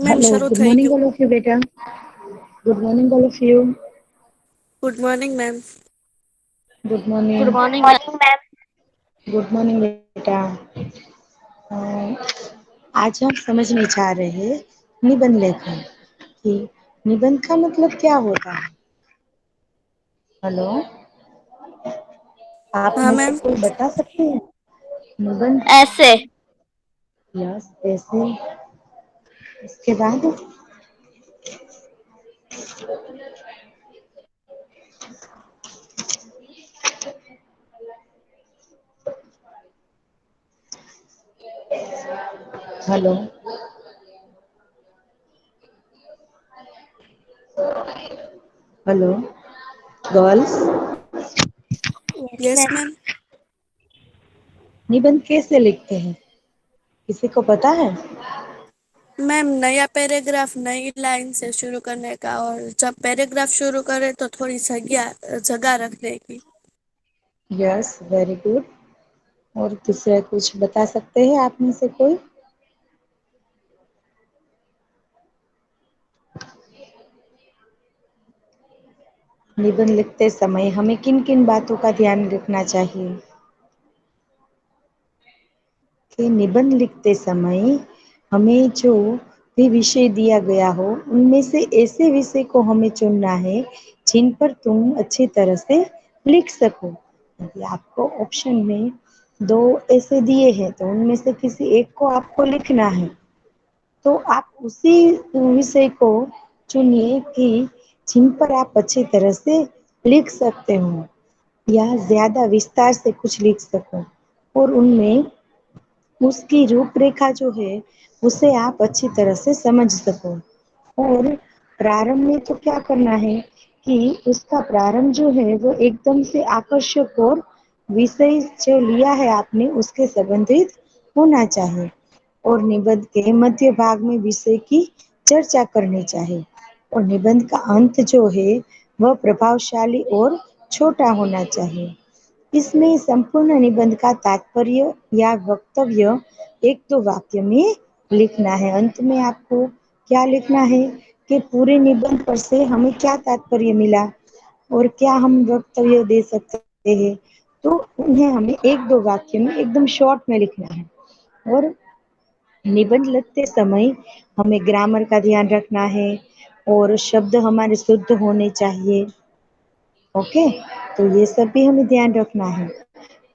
Ma'am hello, શરૂ good થઈ morning ગયું. ઓલ ઓફ યુ બેટા. Good morning all of you. Good morning ma'am. Good morning. Good morning ma'am. Good morning बेटा। अ, आज हम समझने जा रहे हैं निबंध लेखन कि निबंध का मतलब क्या होता है। हेलो, आप हाँ में से मैम। कोई बता सकते हैं निबंध? ऐसे। यस, ऐसे। इसके बाद hello, hello girls, yes yes ma'am. Ma'am. निबंध कैसे लिखते हैं, किसी को पता है? मैम नया पैराग्राफ नई लाइन से शुरू करने का, और जब पैराग्राफ शुरू करे तो थोड़ी जगह जगह रखने की। Yes, very good. और दूसरा कुछ बता सकते हैं आप में से कोई? निबंध लिखते समय हमें किन किन बातों का ध्यान रखना चाहिए? कि निबंध लिखते समय हमें जो भी विषय दिया गया हो उनमें से ऐसे विषय को हमें चुनना है जिन पर तुम अच्छी तरह से लिख सको। यदि आपको ऑप्शन में दो ऐसे दिए हैं तो उनमें से किसी एक को आपको लिखना है, तो आप उसी विषय को चुनिए कि जिन पर आप अच्छी तरह से लिख सकते हो या ज्यादा विस्तार से कुछ लिख सको, और उनमें उसकी रूपरेखा जो है उसे आप अच्छी तरह से समझ सको। और प्रारंभ में तो क्या करना है कि उसका प्रारंभ जो है वो एकदम से आकर्षक और विषय जो लिया है आपने उसके संबंधित होना चाहिए, और निबंध के मध्य भाग में विषय की चर्चा करनी चाहिए, और निबंध का अंत जो है वह प्रभावशाली और छोटा होना चाहिए। इसमें संपूर्ण निबंध का तात्पर्य या वक्तव्य एक दो वाक्य में लिखना है। अंत में आपको क्या लिखना है कि पूरे निबंध पर से हमें क्या तात्पर्य मिला और क्या हम वक्तव्य दे सकते हैं, तो उन्हें हमें एक दो वाक्य में एकदम शॉर्ट में लिखना है। और निबंध लिखते समय हमें ग्रामर का ध्यान रखना है और शब्द हमारे शुद्ध होने चाहिए। ओके, तो ये सब भी हमें ध्यान रखना है।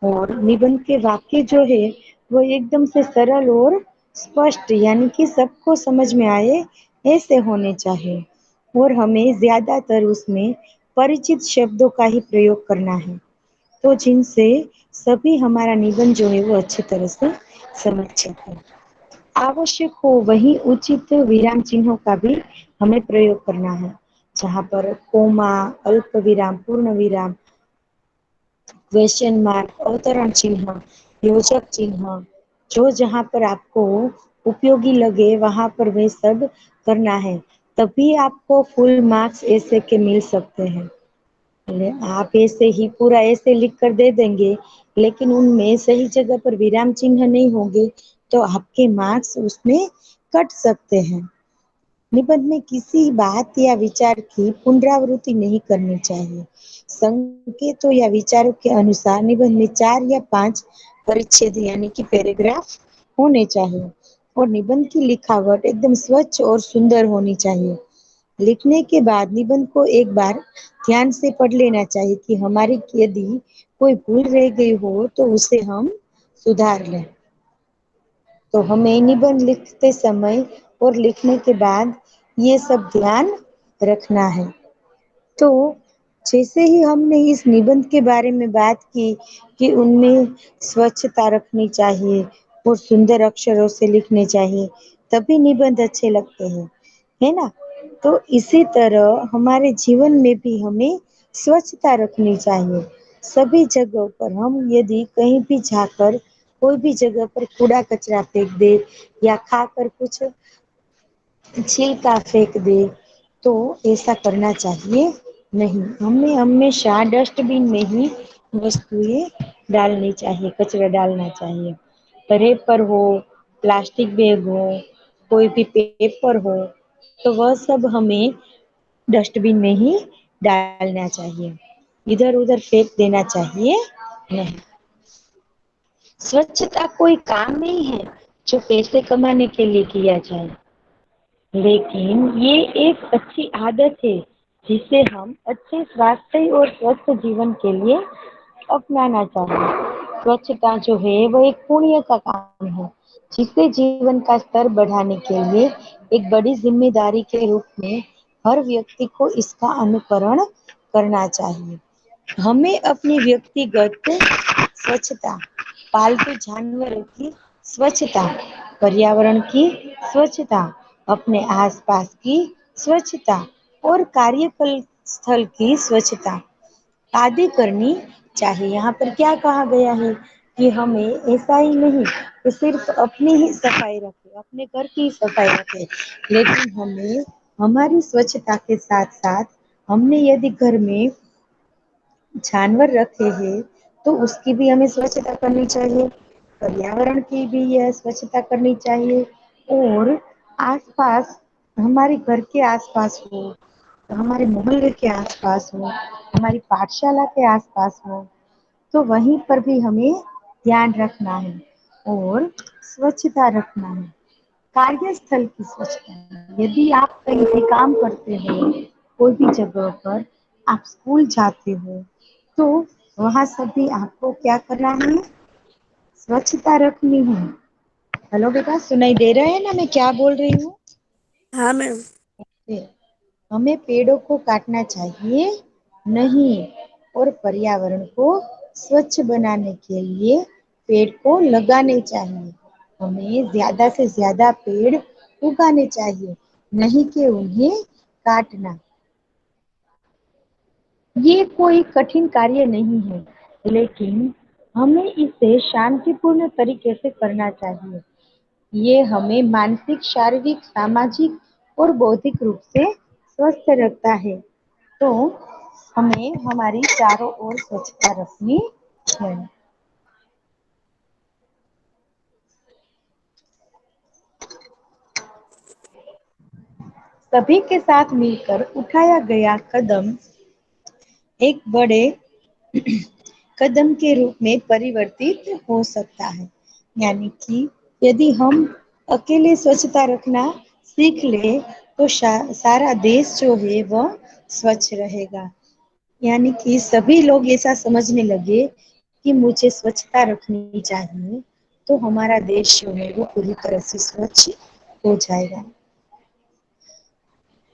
और निबंध के वाक्य जो है वो एकदम से सरल और स्पष्ट यानी कि सबको समझ में आए ऐसे होने चाहिए, और हमें ज्यादातर उसमें परिचित शब्दों का ही प्रयोग करना है, तो जिनसे सभी हमारा निबंध जो है वो अच्छी तरह से समझ सके। आवश्यक हो वहीं उचित विराम चिन्हों का भी हमें प्रयोग करना है, जहाँ पर कोमा, अल्प विराम, पूर्ण विराम, क्वेश्चन मार्क, अवतरण चिन्ह, योजक चिन्ह, जो जहाँ पर आपको उपयोगी लगे वहां पर वे सब करना है, तभी आपको फुल मार्क्स ऐसे के मिल सकते हैं। आप ऐसे ही पूरा ऐसे लिख कर दे देंगे लेकिन उनमें सही जगह पर विराम चिन्ह नहीं होंगे तो आपके मार्क्स उसमें कट सकते हैं। निबंध में किसी बात या विचार की पुनरावृत्ति नहीं करनी चाहिए। संकेतों या विचारों के अनुसार निबंध में 4 या 5 परिच्छेद यानी कि पैराग्राफ होने चाहिए, और निबंध की लिखावट एकदम स्वच्छ और सुंदर होनी चाहिए। लिखने के बाद निबंध को एक बार ध्यान से पढ़ लेना चाहिए कि हमारी यदि कोई भूल रह गई हो तो उसे हम सुधार लें। तो हमें निबंध लिखते समय और लिखने के बाद ये सब ध्यान रखना है। तो जैसे ही हमने इस निबंध के बारे में बात की कि उनमें स्वच्छता रखनी चाहिए और सुंदर अक्षरों से लिखने चाहिए तभी निबंध अच्छे लगते हैं, है ना? तो इसी तरह हमारे जीवन में भी हमें स्वच्छता रखनी चाहिए। सभी जगहों पर हम यदि कहीं भी जाकर कोई भी जगह पर कूड़ा कचरा फेंक दे या खाकर कुछ छिलका फेंक दे तो ऐसा करना चाहिए नहीं। हमें हमेशा डस्टबिन में ही वस्तुएं डालनी चाहिए, कचरा डालना चाहिए। रेपर हो, प्लास्टिक बैग हो, कोई भी पेपर हो, तो वह सब हमें डस्टबिन में ही डालना चाहिए, इधर उधर फेंक देना चाहिए नहीं। स्वच्छता कोई काम नहीं है जो पैसे कमाने के लिए किया जाए, लेकिन ये एक अच्छी आदत है जिसे हम अच्छे स्वास्थ्य और स्वस्थ जीवन के लिए अपनाना चाहिए। स्वच्छता जो है वो एक पुण्य का काम है जिसे जीवन का स्तर बढ़ाने के लिए एक बड़ी जिम्मेदारी के रूप में हर व्यक्ति को इसका अनुकरण करना चाहिए। हमें अपनी व्यक्तिगत स्वच्छता, पालतू जानवरों की स्वच्छता, पर्यावरण की स्वच्छता, अपने आसपास की स्वच्छता और कार्यस्थल स्थल की स्वच्छता आदि करनी चाहिए। यहाँ पर क्या कहा गया है कि हमें ऐसा ही नहीं कि सिर्फ अपनी ही सफाई रखें, अपने घर की सफाई रखें, लेकिन हमें हमारी स्वच्छता के साथ साथ हमने यदि घर में जानवर रखे हैं तो उसकी भी हमें स्वच्छता करनी चाहिए, पर्यावरण की भी यह स्वच्छता करनी चाहिए और आसपास, हमारे घर के आसपास हो, हमारे मोहल्ले के आसपास हो, हमारी पाठशाला के आसपास हो, तो वहीं पर भी हमें ध्यान रखना है और स्वच्छता रखना है। कार्यस्थल की स्वच्छता, यदि आप कहीं भी काम करते हो, कोई भी जगह पर आप स्कूल जाते हो, तो वहां सभी आपको क्या करना है, स्वच्छता रखनी है। हेलो बेटा, सुनाई दे रहा है ना मैं क्या बोल रही हूँ? हाँ मैम। हमें पेड़ों को काटना चाहिए नहीं और पर्यावरण को स्वच्छ बनाने के लिए पेड़ को लगाने चाहिए। हमें ज्यादा से ज्यादा पेड़ उगाने चाहिए, नहीं कि उन्हें काटना। ये कोई कठिन कार्य नहीं है, लेकिन हमें इसे शांतिपूर्ण तरीके से करना चाहिए। ये हमें मानसिक, शारीरिक, सामाजिक और बौद्धिक रूप से स्वस्थ रखता है। तो हमें हमारी चारों ओर स्वच्छता रखनी है। सभी के साथ मिलकर उठाया गया कदम एक बड़े कदम के रूप में परिवर्तित हो सकता है। यानी कि यदि हम अकेले स्वच्छता रखना सीख ले तो सारा देश जो है वह स्वच्छ रहेगा। यानी कि सभी लोग ऐसा समझने लगे कि मुझे स्वच्छता रखनी चाहिए, तो हमारा देश जो है वो पूरी तरह से स्वच्छ हो जाएगा।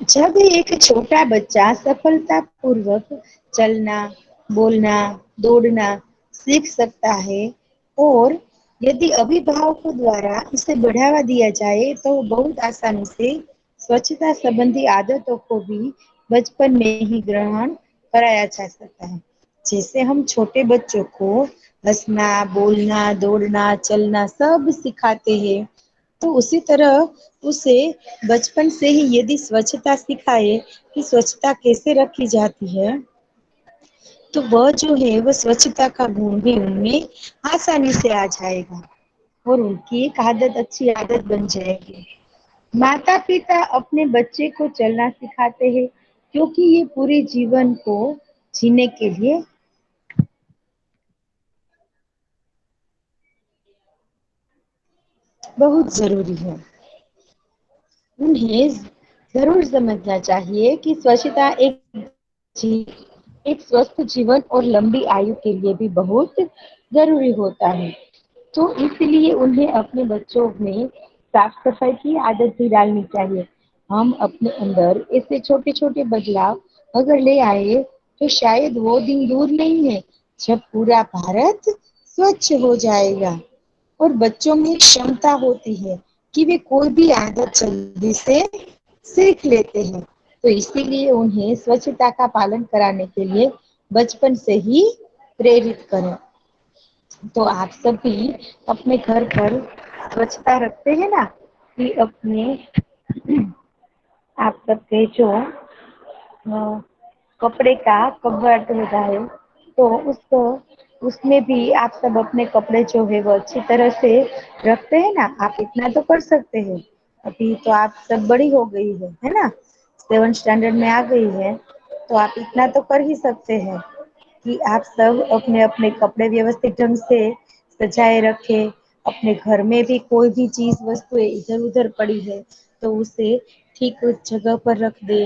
जब एक छोटा बच्चा सफलतापूर्वक चलना, बोलना, दौड़ना सीख सकता है और यदि अभिभावकों द्वारा इसे बढ़ावा दिया जाए तो बहुत आसानी से स्वच्छता संबंधी आदतों को भी बचपन में ही ग्रहण कराया जा सकता है। जैसे हम छोटे बच्चों को हंसना, बोलना, दौड़ना, चलना सब सिखाते हैं, तो उसी तरह उसे बचपन से ही यदि स्वच्छता सिखाए कि स्वच्छता कैसे रखी जाती है, तो वह जो है वह स्वच्छता का गुण भी उनमें आसानी से आ जाएगा और उनकी एक आदत, अच्छी आदत बन जाएगी। माता पिता अपने बच्चे को चलना सिखाते हैं क्योंकि ये पूरे जीवन को जीने के लिए बहुत जरूरी है। उन्हें जरूर समझना चाहिए कि स्वच्छता एक स्वस्थ जीवन और लंबी आयु के लिए भी बहुत जरूरी होता है। तो इसलिए उन्हें अपने बच्चों में साफ सफाई की आदत भी डालनी चाहिए। हम अपने अंदर ऐसे छोटे छोटे बदलाव अगर ले आए तो शायद वो दिन दूर नहीं है जब पूरा भारत स्वच्छ हो जाएगा। और बच्चों में क्षमता होती है कि वे कोई भी आदत जल्दी से सीख लेते हैं, तो इसीलिए उन्हें स्वच्छता का पालन कराने के लिए बचपन से ही प्रेरित करें। तो आप सभी अपने घर पर स्वच्छता रखते हैं ना, कि अपने आप सबके जो कपड़े का कबर्ड होता है, तो उसको उसमें भी आप सब अपने कपड़े जो है वो अच्छी तरह से रखते हैं ना, आप इतना तो कर सकते हैं। अभी तो आप सब बड़ी हो गई है ना, 7th स्टैंडर्ड में आ गई है, तो आप इतना तो कर ही सकते हैं कि आप सब अपने अपने कपड़े व्यवस्थित ढंग से सजाए रखें। अपने घर में भी कोई भी चीज वस्तुएं इधर उधर पड़ी है तो उसे ठीक उस जगह पर रख दे।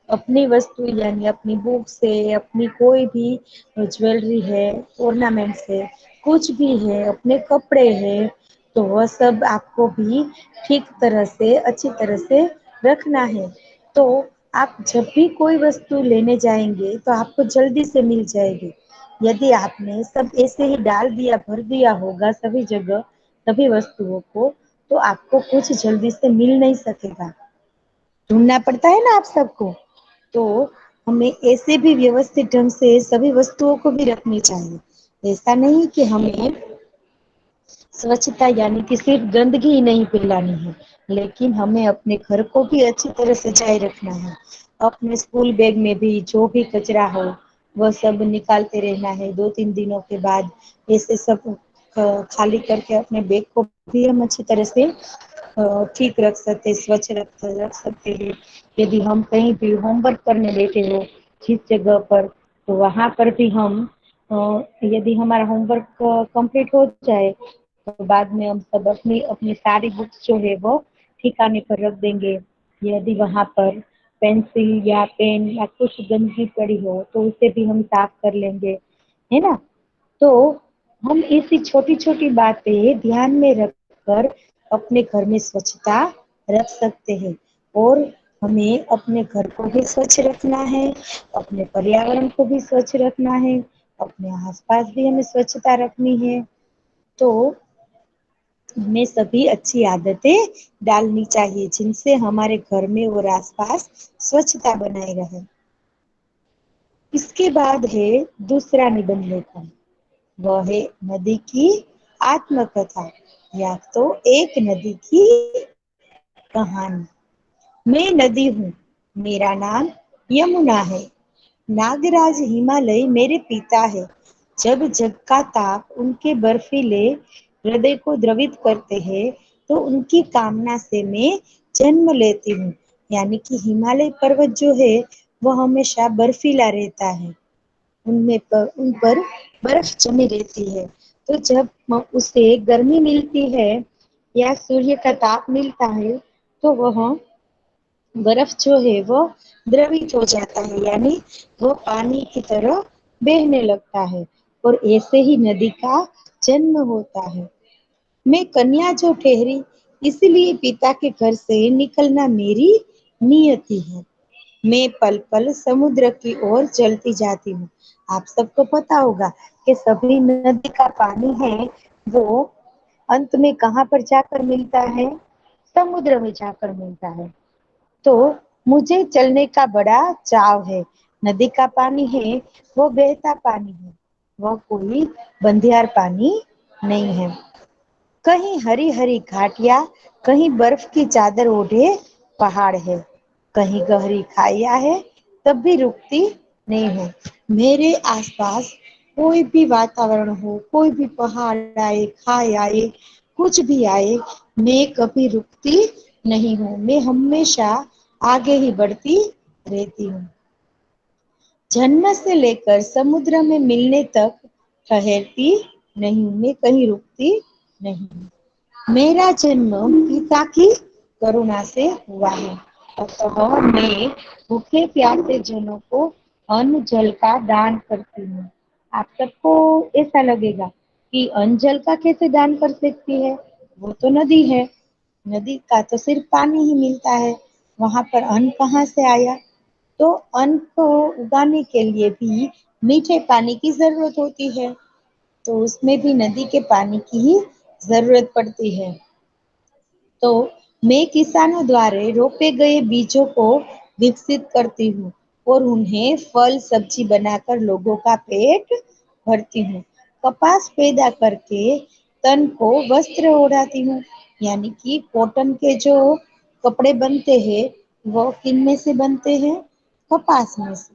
अपनी वस्तु यानी अपनी बुक से, अपनी कोई भी ज्वेलरी है, ऑर्नामेंट्स है, कुछ भी है, अपने कपड़े हैं, तो वह सब आपको भी ठीक तरह से, अच्छी तरह से रखना है। तो आप जब भी कोई वस्तु लेने जाएंगे तो आपको जल्दी से मिल जाएगी। यदि आपने सब ऐसे ही डाल दिया, भर दिया होगा सभी जगह, सभी वस्तुओं को, तो आपको कुछ जल्दी से मिल नहीं सकेगा, ढूंढना पड़ता है ना आप सबको। तो हमें ऐसे भी व्यवस्थित ढंग से सभी वस्तुओं को भी रखनी चाहिए। ऐसा नहीं कि हमें स्वच्छता यानी कि सिर्फ गंदगी ही नहीं फैलानी है, लेकिन हमें अपने घर को भी अच्छी तरह सजाए रखना है। अपने स्कूल बैग में भी जो भी कचरा हो वह सब निकालते रहना है। 2-3 दिनों के बाद ऐसे सब खाली करके अपने बैग को भी हम अच्छी तरह से ठीक रख सकते, स्वच्छ रख सकते हैं। यदि हम कहीं भी होमवर्क करने बैठे हो जिस जगह पर, तो वहां पर भी हम यदि हमारा होमवर्क कंप्लीट हो जाए तो बाद में हम सब अपनी अपनी सारी बुक्स जो है वो ठिकाने पर रख देंगे। यदि वहां पर पेंसिल या पेन या कुछ गंदगी पड़ी हो तो उसे भी हम साफ कर लेंगे, है ना। तो हम ऐसी छोटी छोटी बातें ध्यान में रखकर अपने घर में स्वच्छता रख सकते हैं। और हमें अपने घर को भी स्वच्छ रखना है, अपने पर्यावरण को भी स्वच्छ रखना है, अपने आसपास भी हमें स्वच्छता रखनी है। तो हमें सभी अच्छी आदतें डालनी चाहिए जिनसे हमारे घर में और आसपास स्वच्छता बनाए रहे। इसके बाद है दूसरा निबंध लेखन, वह है नदी की आत्मकथा या तो एक नदी की कहानी। मैं नदी हूँ, मेरा नाम यमुना है। नागराज हिमालय मेरे पिता है। जब जग का ताप उनके बर्फीले हृदय को द्रवित करते हैं तो उनकी कामना से मैं जन्म लेती हूँ। यानी कि हिमालय पर्वत जो है वह हमेशा बर्फीला रहता है, उन पर बर्फ जमी रहती है। तो जब उसे गर्मी मिलती है या सूर्य का ताप मिलता है तो वह बर्फ जो है वो द्रवित हो जाता है, यानी वो पानी की तरह बहने लगता है और ऐसे ही नदी का जन्म होता है। मैं कन्या जो ठहरी, इसलिए पिता के घर से निकलना मेरी नियति है। मैं पल पल समुद्र की ओर चलती जाती हूँ। आप सबको पता होगा कि सभी नदी का पानी है वो अंत में कहाँ पर जाकर मिलता है, समुद्र में जाकर मिलता है। तो मुझे चलने का बड़ा चाव है। नदी का पानी है वो बहता पानी है, वह कोई बंधियार पानी नहीं है। कहीं हरी हरी घाटियां, कहीं बर्फ की चादर ओढ़े पहाड़ है, कहीं गहरी खाइया है, तब भी रुकती नहीं हूँ। मेरे आसपास कोई भी वातावरण हो, कोई भी पहाड़ आए, खाई आए, कुछ भी आए, मैं कभी रुकती नहीं हूँ। मैं हमेशा आगे ही बढ़ती रहती हूँ। जन्म से लेकर समुद्र में मिलने तक ठहरती नहीं, मैं कहीं रुकती नहीं। मेरा जन्म पिता की करुणा से हुआ है, अतः मैं भूखे प्यासे जनों को अन्न जल का दान करती हूँ। आप सबको ऐसा लगेगा कि अन्न जल का कैसे दान कर सकती है, वो तो नदी है, नदी का तो सिर्फ पानी ही मिलता है, वहां पर अन्न कहाँ से आया। तो अन्न को उगाने के लिए भी मीठे पानी की जरूरत होती है, तो उसमें भी नदी के पानी की ही जरूरत पड़ती है। तो मैं किसानों द्वारा रोपे गए बीजों को विकसित करती हूँ और उन्हें फल सब्जी बनाकर लोगों का पेट भरती हूँ। कपास पैदा करके तन को वस्त्र ओढ़ाती हूँ, यानी कि कॉटन के जो कपड़े बनते हैं वो किन में से बनते हैं, कपास में से।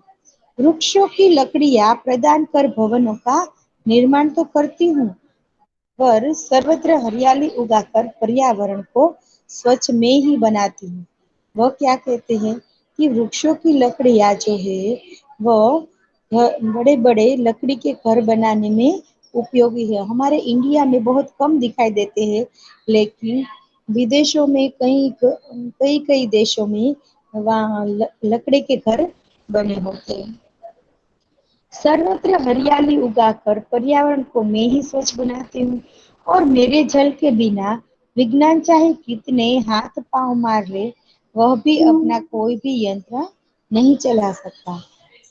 वृक्षों की लकड़ियां प्रदान कर भवनों का निर्माण तो करती हूँ, पर सर्वत्र हरियाली उगाकर पर्यावरण को स्वच्छ में ही बनाती हूँ। वह क्या कहते हैं कि वृक्षों की लकड़ियाँ जो है वह बड़े बड़े लकड़ी के घर बनाने में उपयोगी है। हमारे इंडिया में बहुत कम दिखाई देते हैं, लेकिन विदेशों में कई कई देशों में वहाँ लकड़ी के घर बने होते हैं। सर्वत्र हरियाली उगाकर पर्यावरण को मैं ही स्वच्छ बनाती हूँ और मेरे जल के बिना विज्ञान चाहे कितने हाथ पांव मार ले, वह भी अपना कोई भी यंत्र नहीं चला सकता।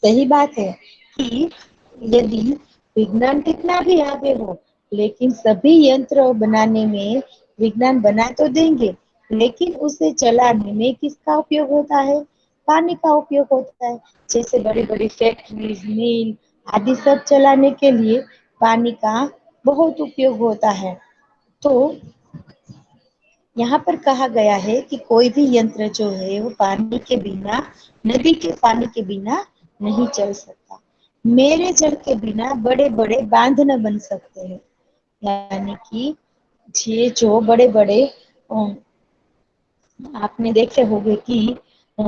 सही बात है कि यदि विज्ञान कितना भी आगे हो, लेकिन सभी यंत्र बनाने में विज्ञान बना तो देंगे, लेकिन उसे चलाने में किसका उपयोग होता है? पानी का उपयोग होता है। जैसे बड़ी बड़ी फैक्ट्रीज, मिल आदि सब चलाने के लिए पानी का बहुत उपयोग होता है। तो यहाँ पर कहा गया है कि कोई भी यंत्र जो है वो पानी के बिना, नदी के पानी के बिना नहीं चल सकता। मेरे जल के बिना बड़े बड़े बांध न बन सकते हैं। यानी कि ये जो बड़े बड़े आपने देखे होंगे कि अ,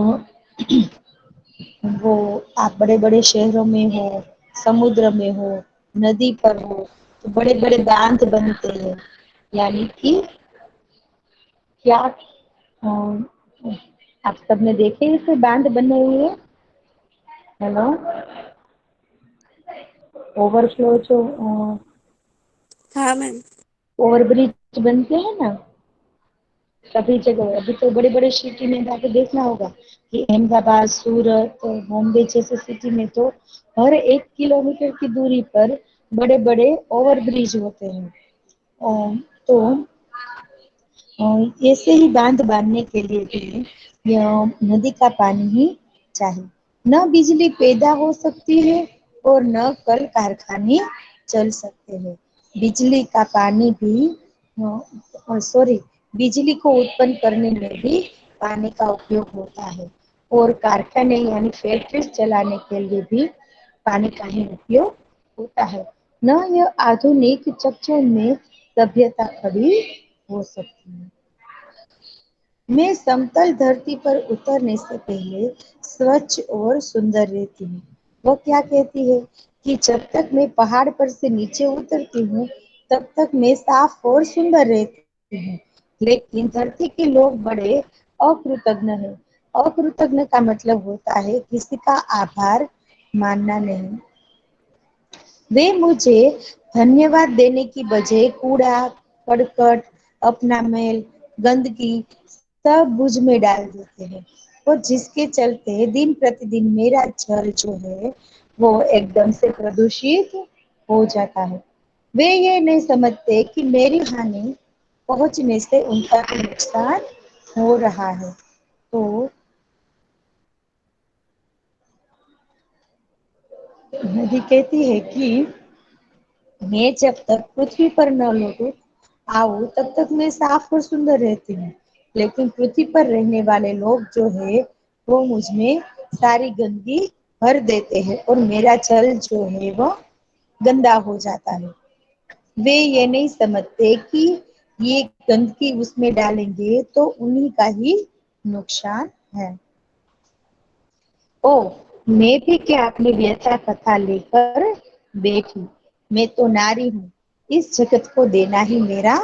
वो आप बड़े बड़े शहरों में हो, समुद्र में हो, नदी पर हो, तो बड़े बड़े बांध बनते हैं। यानी कि क्या आप सबने देखे इसे बांध बने हुए? हेलो, ओवरफ्लो जो हाँ मैम। ओवर ब्रिज बनते हैं ना सभी जगह। अभी तो बड़े बड़े सिटी में जाके देखना होगा कि अहमदाबाद, सूरत, बॉम्बे जैसे सिटी में तो हर 1 किलोमीटर की दूरी पर बड़े बड़े ओवर ब्रिज होते हैं। तो ऐसे ही बांध बांधने के लिए भी नदी का पानी ही चाहिए। न बिजली पैदा हो सकती है और न कल कारखाने चल सकते हैं। बिजली का पानी भी सॉरी बिजली को उत्पन्न करने में भी पानी का उपयोग होता है और कारखाने यानी फैक्ट्रीज चलाने के लिए भी पानी का ही उपयोग होता है। न यह आधुनिक चकचों में सभ्यता खड़ी हो सकती है। मैं समतल धरती पर उतरने से पहले स्वच्छ और सुंदर रहती हूँ। वह क्या कहती है कि जब तक मैं पहाड़ पर से नीचे उतरती हूँ, तब तक मैं साफ और सुंदर रहती हूँ। लेकिन धरती के लोग बड़े अकृतज्ञ हैं। अकृतज्ञ का मतलब होता है किसी का आभार मानना नहीं। वे मुझे धन्यवाद देने की बजाय कूड़ा करकट, अपना मैल, गंदगी सब मुझ में डाल देते हैं और जिसके चलते दिन प्रतिदिन मेरा जल जो है वो एकदम से प्रदूषित हो जाता है। वे ये नहीं समझते कि मेरी हानि पहुंचने से उनका भी नुकसान हो रहा है। तो नदी कहती है कि मैं जब तक पृथ्वी पर न लौटूं आऊं तब तक मैं साफ और सुंदर रहती हूँ, लेकिन पृथ्वी पर रहने वाले लोग जो है वो मुझ में सारी गंदगी भर देते हैं और मेरा जल जो है वो गंदा हो जाता है। वे ये नहीं समझते कि ये गंदगी उसमें डालेंगे तो उन्हीं का ही नुकसान है। ओ, मैं भी क्या अपनी व्यथा कथा लेकर बैठी। मैं तो नारी हूँ, इस जगत को देना ही मेरा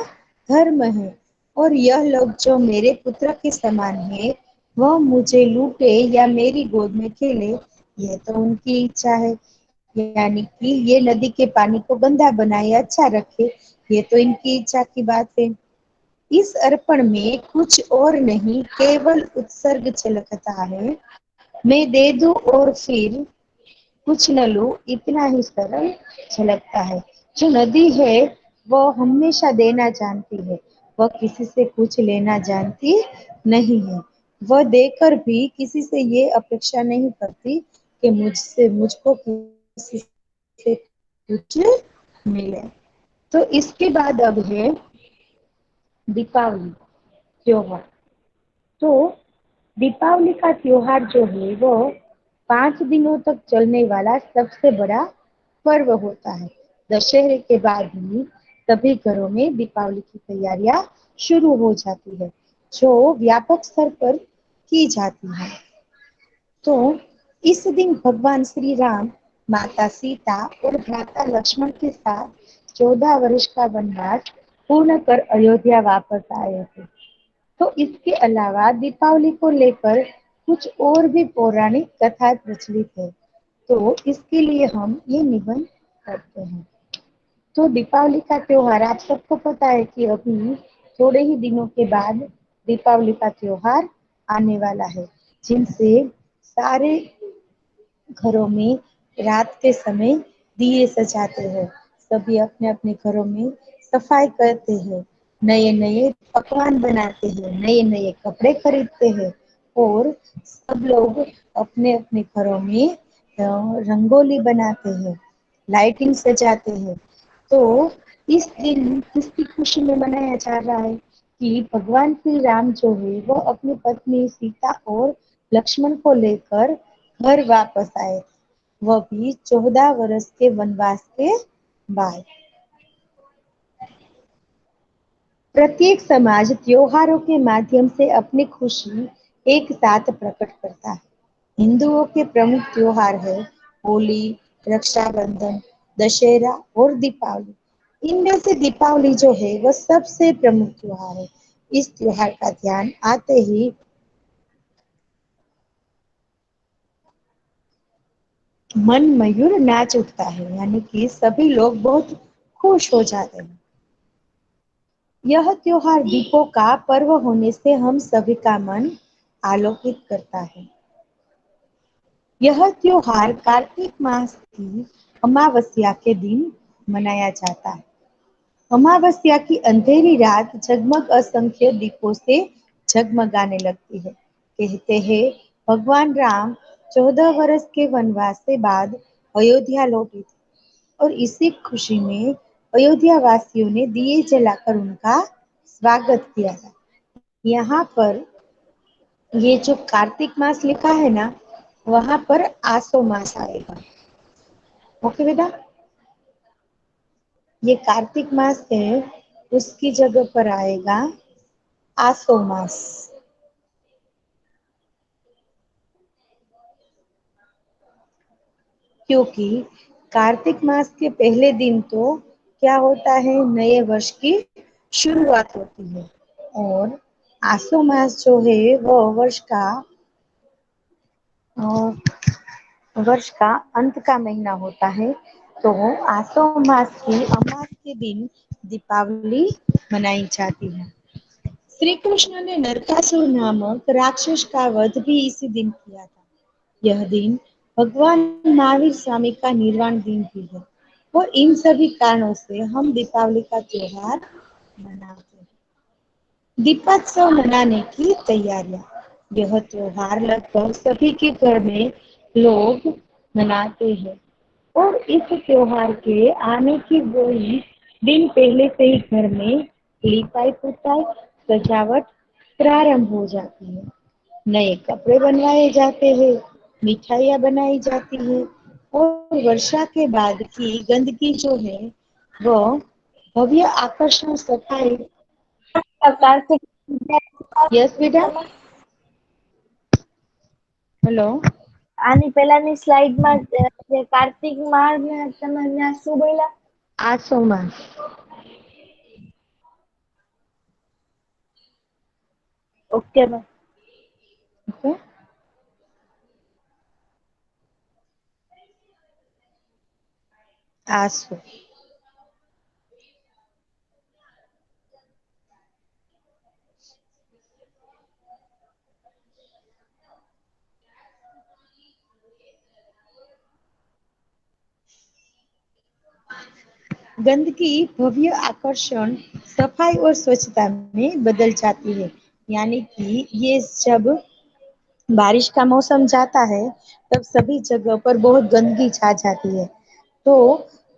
धर्म है और यह लोग जो मेरे पुत्र के समान है, वह मुझे लूटे या मेरी गोद में खेले, यह तो उनकी इच्छा है। यानी कि ये नदी के पानी को गंदा बनाए अच्छा रखे, ये तो इनकी इच्छा की बात है। इस अर्पण में कुछ और नहीं, केवल उत्सर्ग छलकता है। मैं दे दूं और फिर कुछ न लूं, इतना ही सरल झलकता है। जो नदी है वह हमेशा देना जानती है, वह किसी से कुछ लेना जानती नहीं है। वह देकर भी किसी से ये अपेक्षा नहीं करती कि मुझको किसी से कुछ मिले। तो इसके बाद अब है दीपावली त्योहार। तो दीपावली का त्योहार जो है वो 5 दिनों तक चलने वाला सबसे बड़ा पर्व होता है। दशहरे के बाद ही सभी घरों में दीपावली की तैयारियां शुरू हो जाती है, जो व्यापक स्तर पर की जाती है। तो इस दिन भगवान श्री राम, माता सीता और भ्राता लक्ष्मण के साथ 14 वर्ष का वनवास पूर्ण कर अयोध्या वापस आए थे। तो इसके अलावा दीपावली को लेकर कुछ और भी पौराणिक कथाएं प्रचलित है, तो इसके लिए हम ये निबंध करते हैं। तो दीपावली का त्योहार आप सबको पता है कि अभी थोड़े ही दिनों के बाद दीपावली का त्योहार आने वाला है, जिनसे सारे घरों में रात के समय दिए सजाते हैं, सभी अपने अपने घरों में सफाई करते हैं, नए नए पकवान बनाते हैं, नए नए कपड़े खरीदते हैं और सब लोग अपने अपने घरों में रंगोली बनाते हैं, लाइटिंग सजाते हैं। तो इस दिन किसकी खुशी में मनाया जा रहा है कि भगवान श्री राम जो है वो अपनी पत्नी सीता और लक्ष्मण को लेकर घर वापस आए, वह भी 14 वर्ष के वनवास के बाद। प्रत्येक समाज त्योहारों के माध्यम से अपनी खुशी एक साथ प्रकट करता है। हिंदुओं के प्रमुख त्योहार है होली, रक्षाबंधन, दशहरा और दीपावली। इनमें से दीपावली जो है वह सबसे प्रमुख त्योहार है। इस त्योहार का ध्यान आते ही मन मयूर नाच उठता है, यानी कि सभी लोग बहुत खुश हो जाते हैं। यह त्योहार दीपों का पर्व होने से हम सभी का मन आलोकित करता है। यह त्योहार कार्तिक मास की अमावस्या के दिन मनाया जाता है। अमावस्या की अंधेरी रात जगमग असंख्य दीपों से जगमगाने लगती है। कहते हैं भगवान राम 14 वर्ष के वनवास के बाद अयोध्या लौटे थे और इसी खुशी में अयोध्या वासियों ने दिए जलाकर उनका स्वागत किया था। यहाँ पर ये जो कार्तिक मास लिखा है ना, वहां पर आसो मास आएगा। ओके बेटा, ये कार्तिक मास है, उसकी जगह पर आएगा आसो मास। क्योंकि कार्तिक मास के पहले दिन तो क्या होता है, नए वर्ष की शुरुआत होती है और आसो मास जो है वो वर्ष का अंत का महीना होता है। तो आसो मास की अमास के दिन दीपावली मनाई जाती है। श्री कृष्ण ने नरकासुर नामक राक्षस का वध भी इसी दिन किया था। यह दिन भगवान महावीर स्वामी का निर्वाण दिन भी है और इन सभी कारणों से हम दीपावली का त्योहार मनाते हैं। दीपोत्सव मनाने की तैयारियां। यह त्योहार लगभग सभी के घर में लोग मनाते हैं और इस त्योहार के आने की वही दिन पहले से ही घर में लिपाई पुताई सजावट प्रारंभ हो जाती है। नए कपड़े बनवाए जाते हैं, मिठाइयाँ बनाई जाती है और वर्षा के बाद की गंदगी जो है वह भव्य आकर्षण सफाई। कार्तिक यस बेटा, હેલો, આની પહેલાની સ્લાઇડમાં જે કાર્તિક માસ ને તમે ત્યાં શું બોલ્યા? આસો માસ. Okay ma'am. ઓકે, આસો. गंदगी भव्य आकर्षण, सफाई और स्वच्छता में बदल जाती है। यानी कि ये जब बारिश का मौसम जाता है तब सभी जगह पर बहुत गंदगी छा जाती है। तो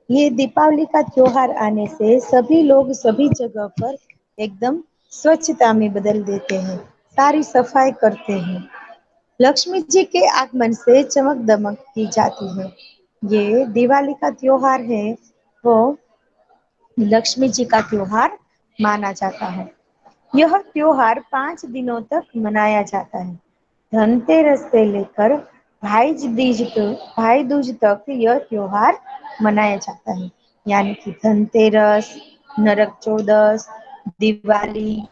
ये दीपावली का त्योहार आने से सभी लोग सभी जगह पर एकदम स्वच्छता में बदल देते हैं, सारी सफाई करते हैं। लक्ष्मी जी के आगमन से चमक दमक की जाती है। ये दिवाली का त्योहार है, वो लक्ष्मी जी का त्योहार माना जाता है। यह त्योहार 5 दिनों तक मनाया जाता है। धनतेरस से लेकर भाई दूज तक यह त्योहार मनाया जाता है। यानी कि धनतेरस, नरक चौदस, दिवाली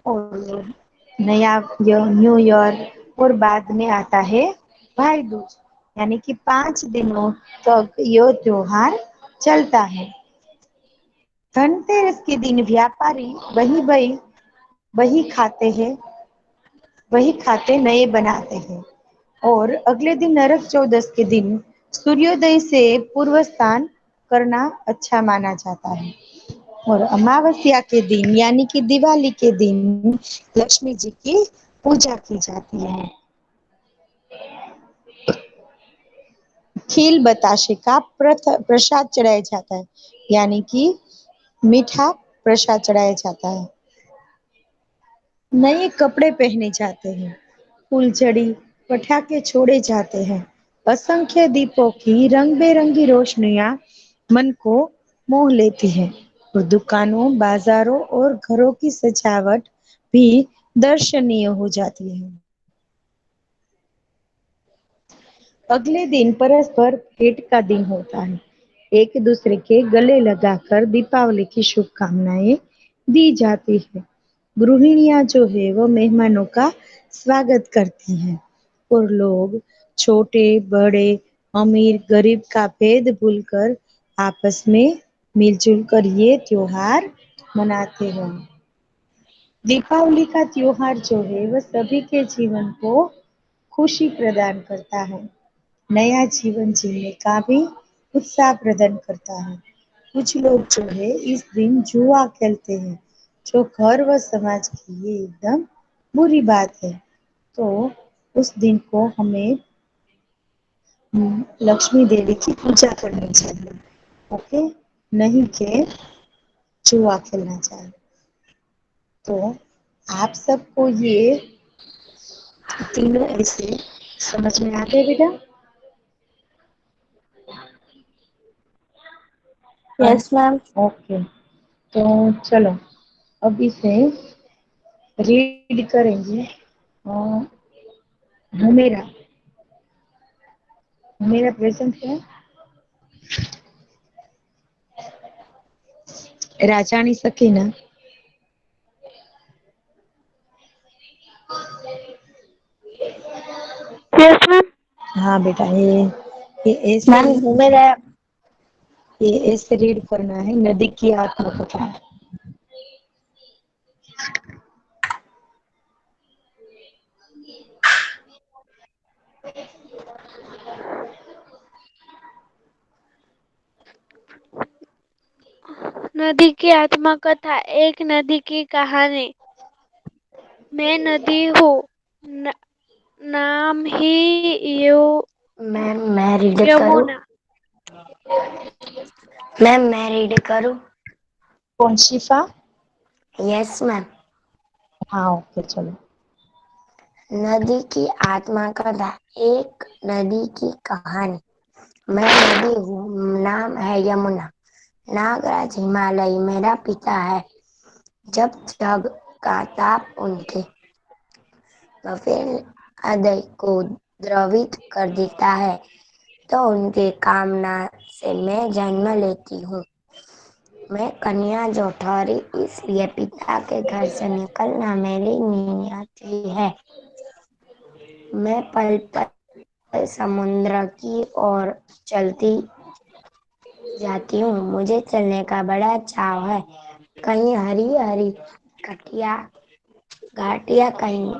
और नया न्यू ईयर और बाद में आता है भाई दूज। यानी कि 5 दिनों तक यह त्योहार चलता है। धनतेरस के दिन व्यापारी वही खाते हैं, वही खाते नए बनाते हैं। और अगले दिन नरक चौदस के दिन सूर्योदय से पूर्व स्नान करना अच्छा माना जाता है। और अमावस्या के दिन यानी कि दिवाली के दिन लक्ष्मी जी की पूजा की जाती है। खील बताशे का प्रसाद चढ़ाया जाता है, यानी कि मीठा प्रसाद चढ़ाया जाता है। नए कपड़े पहने जाते हैं, फुलझड़ी, पटाखे छोड़े जाते हैं। असंख्य दीपों की रंग बेरंगी रोशनियां मन को मोह लेती है और दुकानों, बाजारों और घरों की सजावट भी दर्शनीय हो जाती है। अगले दिन परस्पर भेंट का दिन होता है। एक दूसरे के गले लगाकर दीपावली की शुभकामनाएं दी जाती है। गृहिणियां जो है वो मेहमानों का स्वागत करती हैं और लोग छोटे बड़े अमीर गरीब का भेद भूलकर आपस में मिलजुल कर ये त्योहार मनाते हैं। दीपावली का त्योहार जो है वह सभी के जीवन को खुशी प्रदान करता है, नया जीवन जीने का भी उत्साह प्रदान करता है। कुछ लोग जो है इस दिन जुआ खेलते हैं, जो घर व समाज के लिए एकदम बुरी बात है। तो उस दिन को हमें लक्ष्मी देवी की पूजा करनी चाहिए, ओके, नहीं के जुआ खेलना चाहिए। तो आप सबको ये तीनों ऐसे समझ में आ गए बेटा? Yes ma'am. ओके, तो चलो अब इसे रीड करेंगे। हुमेरा, हुमेरा प्रेजेंट है। Rajani Sakina, yes ma'am. हाँ बेटा, ये ऐसे मैम मेरा ये ऐसे रीड करना है। नदी की आत्मकथा। नदी की आत्मकथा। एक नदी की कहानी। मैं नदी हूँ, न, नाम ही मैम मैं रीड करूँ? यमुना। मैम मैं रीड करूँ? कौन शिफा? Yes ma'am. हाँ ओके चलो। नदी की आत्मकथा। एक नदी की कहानी। मैं नदी हूँ, नाम है यमुना। नागराज हिमालय मेरा पिता है। जब जग का ताप उनके सफेद हृदय को द्रवित कर देता है, तो उनके कामना से मैं जन्म लेती हूँ। मैं कन्या जो ठहरी, इसलिए पिता के घर से निकलना मेरी नियति है। मैं पल पल समुद्र की ओर चलती जाती हूँ। मुझे चलने का बड़ा चाव है। कहीं हरी हरी घाटियाँ, कहीं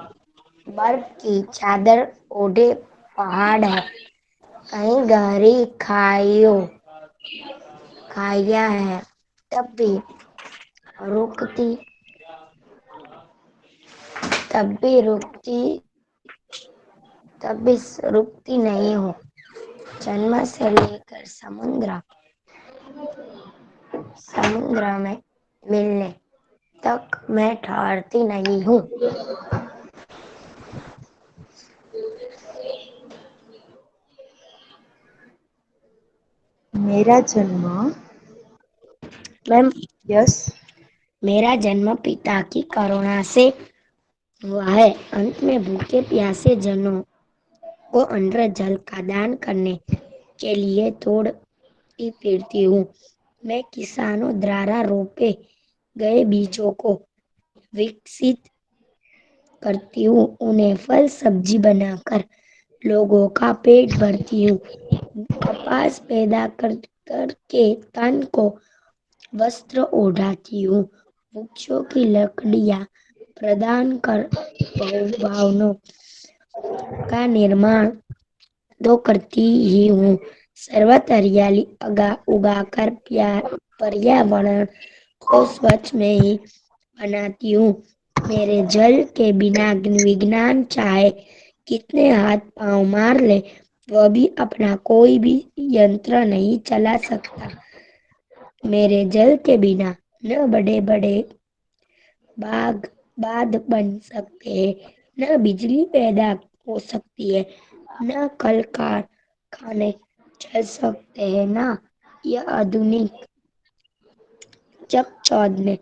बर्फ की चादर ओढ़े पहाड़ है, कहीं गहरी खाइयाँ हैं। तब भी रुकती तब भी रुकती तब भी रुकती नहीं हूँ। जन्म से लेकर समुद्र में मिलने तक मैं ठहरती नहीं हूँ। मेरा जन्म मैम यस। मेरा जन्म पिता की करुणा से हुआ है। अंत में भूखे प्यासे जनों को अन्न जल का दान करने के लिए दौड़ती फिरती हूँ। मैं किसानों द्वारा रोपे गए बीजों को विकसित करती हूँ, उन्हें फल सब्जी बनाकर लोगों का पेट भरती हूँ। कपास पैदा करके तन को वस्त्र ओढ़ाती हूँ। वृक्षों की लकड़ियाँ प्रदान कर भवनों का निर्माण तो करती ही हूँ। सर्वत्र हरियाली उगाकर पर्यावरण को स्वच्छ में ही बनाती हूँ। मेरे जल के बिना विज्ञान चाहे कितने हाथ पांव मार ले, वह भी अपना कोई भी यंत्र नहीं चला सकता। मेरे जल के बिना न बड़े बड़े बांध बन सकते हैं, न बिजली पैदा हो सकती है, न कल कारखाने चल सकते हैं, न यह आधुनिक चकचौंध में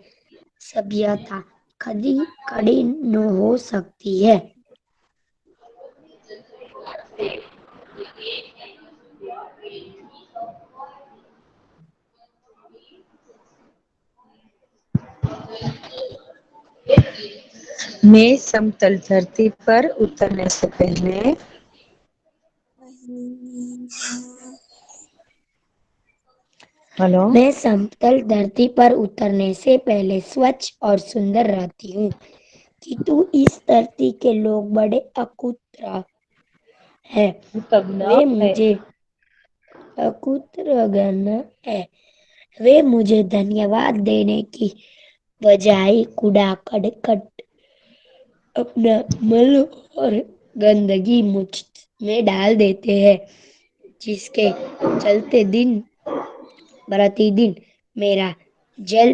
सभ्यता खड़ी न हो सकती है। मैं समतल धरती पर उतरने से पहले हेलो। मैं समतल धरती पर उतरने से पहले स्वच्छ और सुंदर रहती हूँ, किंतु इस धरती के लोग बड़े अकुत्र हैं। वे मुझे अकुत्रगण है। वे मुझे धन्यवाद देने की बजाय कूड़ा करकट अपना मल और गंदगी मुझ में डाल देते हैं, जिसके चलते दिन प्रतिदिन मेरा जल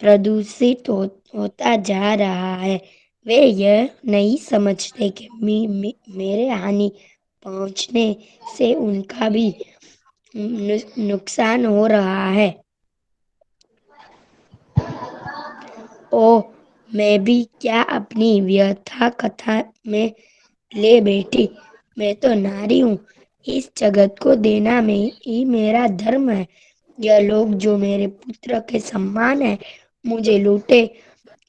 प्रदूषित होता जा रहा है। वे यह नहीं समझते कि मेरे हानि पहुंचने से उनका भी नुकसान हो रहा है। ओ, मैं भी क्या अपनी व्यथा कथा में ले बैठी। मैं तो नारी हूँ, इस जगत को देना में ही मेरा धर्म है। यह लोग जो मेरे पुत्र के समान है, मुझे लूटे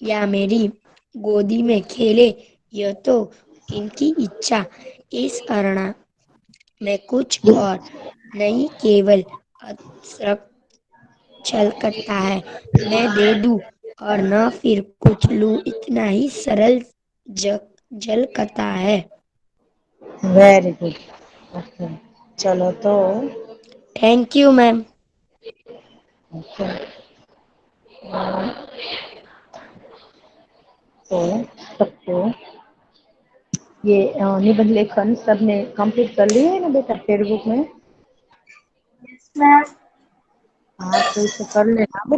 या मेरी गोदी में खेले, यह तो इनकी इच्छा। इस अरण्य में कुछ और नहीं, केवल अदृश्य छल करता है। मैं दे दूं और न फिर कुछ लूं, इतना ही सरल जल कथा है। Very good. ओके, चलो तो थैंक यू मैम। ओके, तो सबको ये निबंध लेखन सबने कंप्लीट कर लिया है ना बेटा फेयर बुक में? मैम हाँ तो इसे कर लेना बेटा।